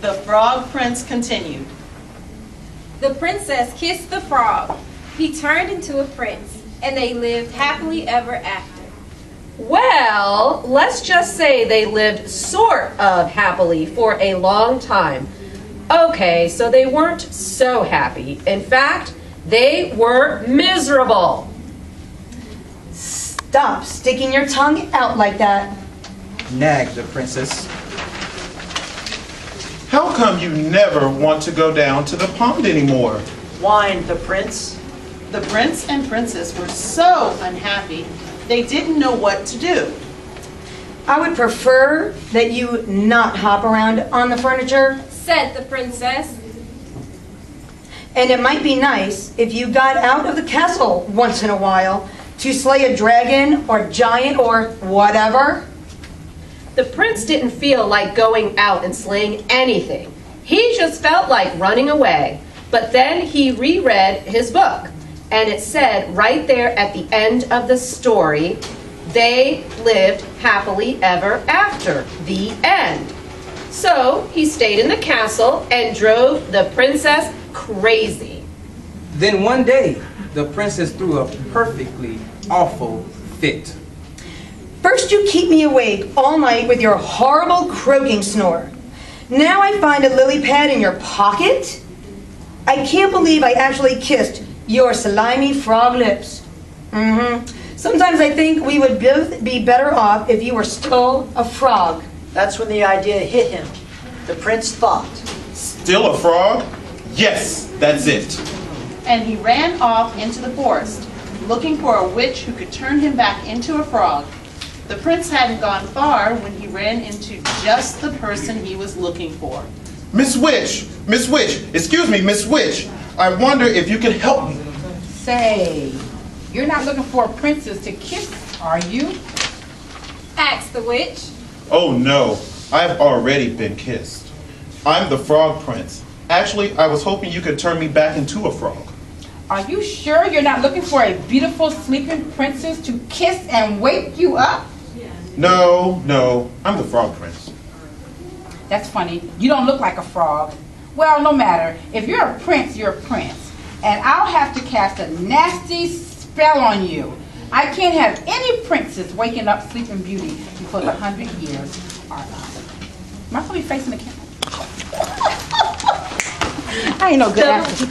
The Frog Prince continued. The princess kissed the frog. He turned into a prince, and they lived happily ever after. Well, let's just say they lived sort of happily for a long time. Okay, so they weren't so happy. In fact, they were miserable. Stop sticking your tongue out like that, nagged the princess. How come you never want to go down to the pond anymore? Whined the prince. The prince and princess were so unhappy, they didn't know what to do. I would prefer that you not hop around on the furniture, Said the princess. and it might be nice if you got out of the castle once in a while to slay a dragon or giant or whatever. The prince didn't feel like going out and slaying anything. He just felt like running away. But then he reread his book, and it said right there at the end of the story, they lived happily ever after. The end. So he stayed in the castle and drove the princess crazy. Then one day, the princess threw a perfectly awful fit. First you keep me awake all night with your horrible croaking snore. Now I find a lily pad in your pocket? I can't believe I actually kissed your slimy frog lips. Sometimes I think we would both be better off if you were still a frog. That's when the idea hit him. The prince thought. Still a frog? Yes, that's it. And he ran off into the forest, looking for a witch who could turn him back into a frog. The prince hadn't gone far when he ran into just the person he was looking for. Miss Witch, excuse me, Miss Witch. I wonder if you could help me. Say, you're not looking for a princess to kiss, are you? Asked the witch. Oh no, I've already been kissed. I'm the Frog Prince. Actually, I was hoping you could turn me back into a frog. Are you sure you're not looking for a beautiful sleeping princess to kiss and wake you up? No, I'm the Frog Prince. That's funny. You don't look like a frog. Well, no matter. If you're a prince, you're a prince. And I'll have to cast a nasty spell on you. I can't have any princess waking up Sleeping Beauty before the 100 years are up. Am I supposed to be facing the camera? I ain't no good actor.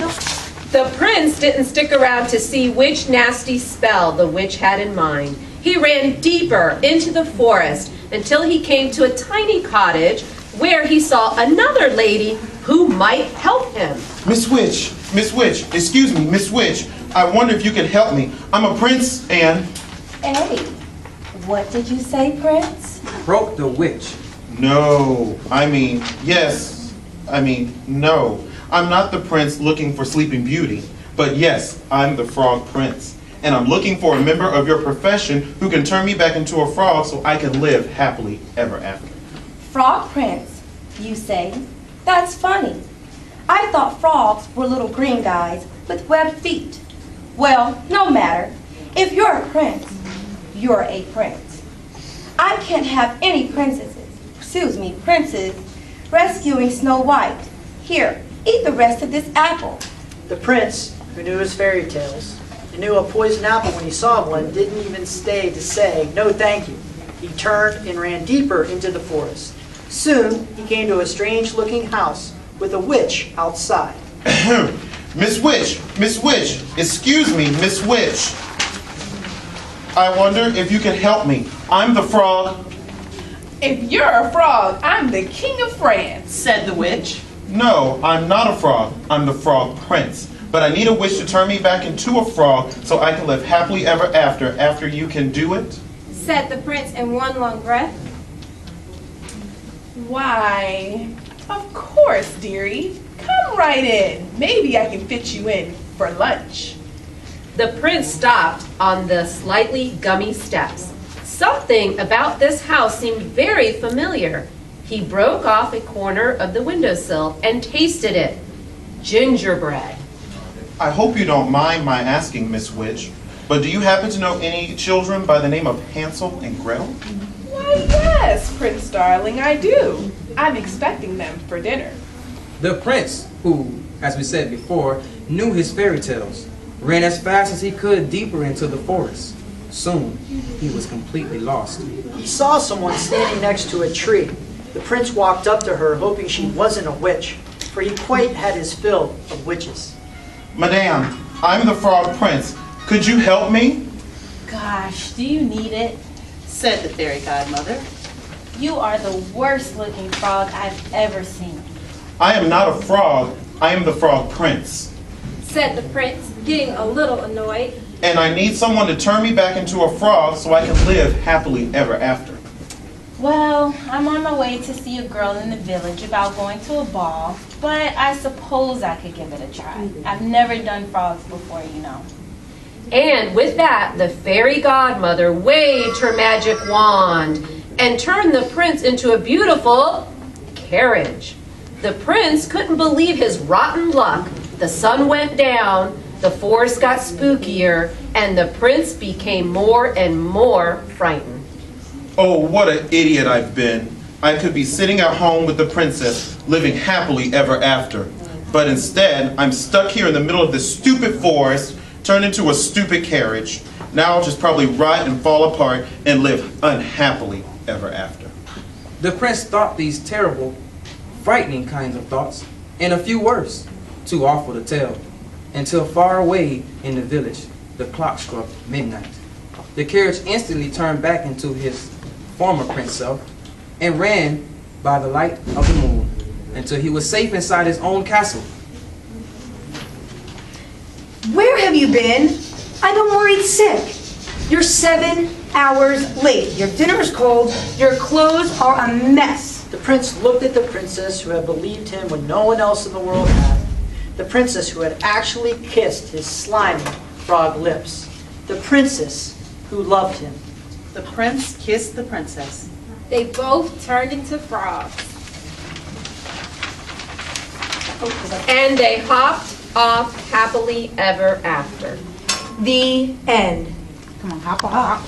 The prince didn't stick around to see which nasty spell the witch had in mind. He ran deeper into the forest until he came to a tiny cottage where he saw another lady who might help him. Miss Witch, excuse me, Miss Witch. I wonder if you could help me. I'm a prince and... Hey, what did you say, Prince? Broke the witch. No, no. I'm not the prince looking for Sleeping Beauty, but yes, I'm the Frog Prince. And I'm looking for a member of your profession who can turn me back into a frog so I can live happily ever after. Frog Prince, you say? That's funny. I thought frogs were little green guys with webbed feet. Well, no matter. If you're a prince, you're a prince. I can't have any princes rescuing Snow White. Here, eat the rest of this apple. The prince, who knew his fairy tales, and knew a poison apple when he saw one, didn't even stay to say, no thank you. He turned and ran deeper into the forest. Soon, he came to a strange-looking house with a witch outside. Miss Witch, excuse me, Miss Witch. I wonder if you can help me. I'm the frog. If you're a frog, I'm the king of France, said the witch. No, I'm not a frog. I'm the Frog Prince. But I need a witch to turn me back into a frog so I can live happily ever after you can do it. Said the prince in one long breath. Why, of course, dearie. Come right in. Maybe I can fit you in for lunch. The prince stopped on the slightly gummy steps. Something about this house seemed very familiar. He broke off a corner of the windowsill and tasted it. Gingerbread. I hope you don't mind my asking, Miss Witch, but do you happen to know any children by the name of Hansel and Gretel? Why, yes, Prince Darling, I do. I'm expecting them for dinner. The prince, who, as we said before, knew his fairy tales, ran as fast as he could deeper into the forest. Soon, he was completely lost. He saw someone standing next to a tree. The prince walked up to her, hoping she wasn't a witch, for he quite had his fill of witches. Madame, I'm the frog prince. Could you help me? Gosh, do you need it? said the fairy godmother. You are the worst looking frog I've ever seen. I am not a frog. I am the frog prince. Said the prince, getting a little annoyed. And I need someone to turn me back into a frog so I can live happily ever after. Well, I'm on my way to see a girl in the village about going to a ball, but I suppose I could give it a try. I've never done frogs before, you know. And with that, the fairy godmother waved her magic wand and turned the prince into a beautiful carriage. The prince couldn't believe his rotten luck. The sun went down, the forest got spookier, and the prince became more and more frightened. Oh, what an idiot I've been. I could be sitting at home with the princess, living happily ever after. But instead, I'm stuck here in the middle of this stupid forest, turned into a stupid carriage. Now I'll just probably rot and fall apart and live unhappily ever after. The prince thought these terrible, frightening kinds of thoughts, and a few worse, too awful to tell, until far away in the village, the clock struck midnight. The carriage instantly turned back into his former prince self and ran by the light of the moon until he was safe inside his own castle. Where have you been? I've been worried sick. You're 7 hours late. Your dinner is cold. Your clothes are a mess. The prince looked at the princess who had believed him when no one else in the world had. The princess who had actually kissed his slimy frog lips. The princess who loved him. The prince kissed the princess. They both turned into frogs. And they hopped off happily ever after. The end. Come on, hop on.